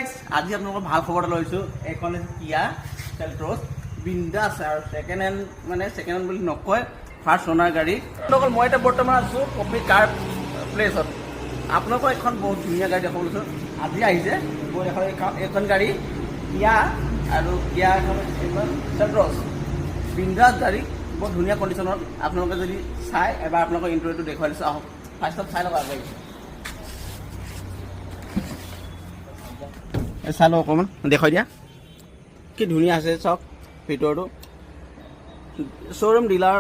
guys আজি আপোনালোকৰ ভাল খবৰ এটা লৈছোঁ এইখন কিয়া চেল্ট্ৰছ বিন্দাছ আৰু ছেকেণ্ড হেণ্ড মানে ছেকেণ্ড হেণ্ড বুলি নকয় ফাৰ্ষ্ট অনাৰ গাড়ী আপোনালোকৰ মই এতিয়া বৰ্তমান আছোঁ কপি কাৰ প্লেচত আপোনালোকৰ এখন বহুত ধুনীয়া গাড়ী দেখাব লৈছোঁ আজি আহিছে এইখন গাড়ী কিয়া আৰু কিয়া এখন চেল্ট্ৰছ বিন্দাছ গাড়ী বহুত ধুনীয়া কণ্ডিশ্যনত আপোনালোকে যদি চাই এবাৰ আপোনালোকৰ ইণ্টাৰভিউটো দেখুৱাই দিছোঁ আহক ফাৰ্ষ্টত চাই ল'ব গাড়ী চাই লওঁ অকণমান দেখুৱাই দিয়া কি ধুনীয়া আছে চাওক ভিতৰটো শ্ব'ৰুম ডিলাৰ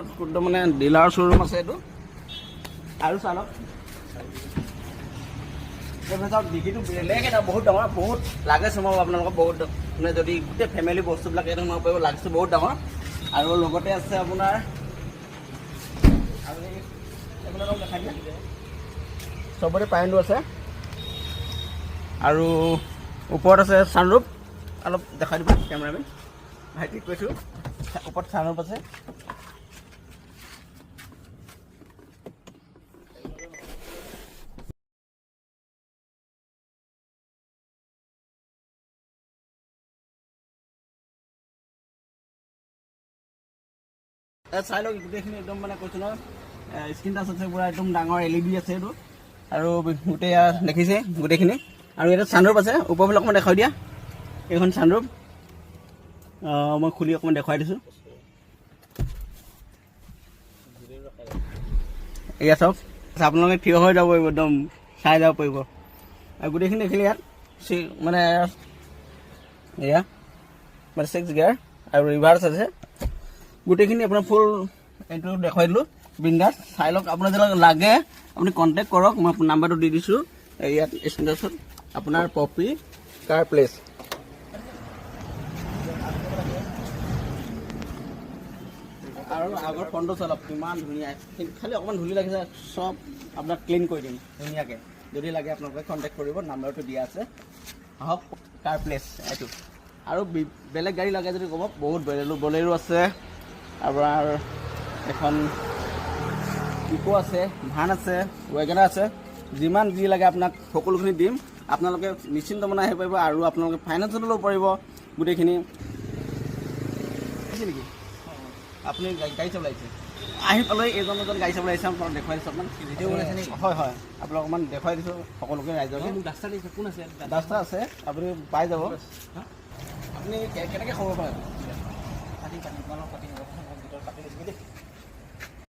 মানে ডিলাৰ শ্ব'ৰুম আছে এইটো আৰু চাই লওক চাওক ডিগিটো বেলেগ এটা বহুত ডাঙৰ বহুত লাগে সোমাব আপোনালোকক বহুত মানে যদি গোটেই ফেমিলি বস্তুবিলাক এইটো সোমাব পাৰিব লাগেটো বহুত ডাঙৰ আৰু লগতে আছে আপোনাৰ আৰু এইবিলাক দেখাই দিয়া চবতে পাইণ্টো আছে আৰু ওপৰত আছে ছানৰুফ অলপ দেখাই দিব কেমেৰামেন ভাইটিক কৈছোঁ ওপৰত ছানৰুফ আছে চাই লওক গোটেইখিনি একদম মানে কৈছোঁ নহয় স্ক্ৰীন টাচ আছে পূৰা একদম ডাঙৰ LED আছে এইটো আৰু গোটেই দেখিছে গোটেইখিনি আৰু এটা ছানৰুফ আছে ওপৰফালে অকণমান দেখাই দিয়া এইখন ছানৰুফ মই খুলি অকণমান দেখুৱাই দিছোঁ এয়া চাওক আপোনালোকে থিয় হৈ যাব পাৰিব একদম চাই যাব পাৰিব আৰু গোটেইখিনি দেখিলে ইয়াত মানে এয়া মানে 6 গিয়াৰ আৰু ৰিভাৰ্ছ আছে গোটেইখিনি আপোনাৰ ফুল এইটো দেখুৱাই দিলোঁ বিন্দাছ চাই লওক আপোনাৰ যদি লাগে আপুনি কণ্টেক্ট কৰক মই নাম্বাৰটো দি দিছোঁ ইয়াত স্ক্ৰীণত আপোনাৰ পপি কাৰ প্লেচ আৰু আগৰ ফ্ৰণ্টটো চালক কিমান ধুনীয়া খালি অকণমান ধূলি লাগিছে চব আপোনাক ক্লিন কৰি দিম ধুনীয়াকৈ যদি লাগে আপোনালোকে কণ্টেক্ট কৰিব নাম্বাৰটো দিয়া আছে আহক কাৰ প্লেচ এইটো আৰু বেলেগ গাড়ী লাগে যদি ক'ব বহুত বলেৰো আছে আপোনাৰ এখন ইকো আছে ভান আছে ৱেগনাৰ আছে যিমান যি লাগে আপোনাক সকলোখিনি দিম আপোনালোকে নিশ্চিন্ত মনে আহিব পাৰিব আৰু আপোনালোকে ফাইনেন্সতো ল'ব পাৰিব গোটেইখিনি নেকি আপুনি গাড়ী চলাইছে আহি পালে এজন গাড়ী চাবলৈ আহিছে আপোনাক দেখুৱাই দিছোঁ অকণমান ভিডিঅ' বনাইছে নেকি হয় হয় আপোনাক অকণমান দেখুৱাই দিছোঁ সকলোকে ৰাইজকে ৰাস্তা দিছে কোন আছে ৰাস্তা আছে আপুনি পাই যাব আপুনি কেনেকৈ খবৰ পাৰে পাতি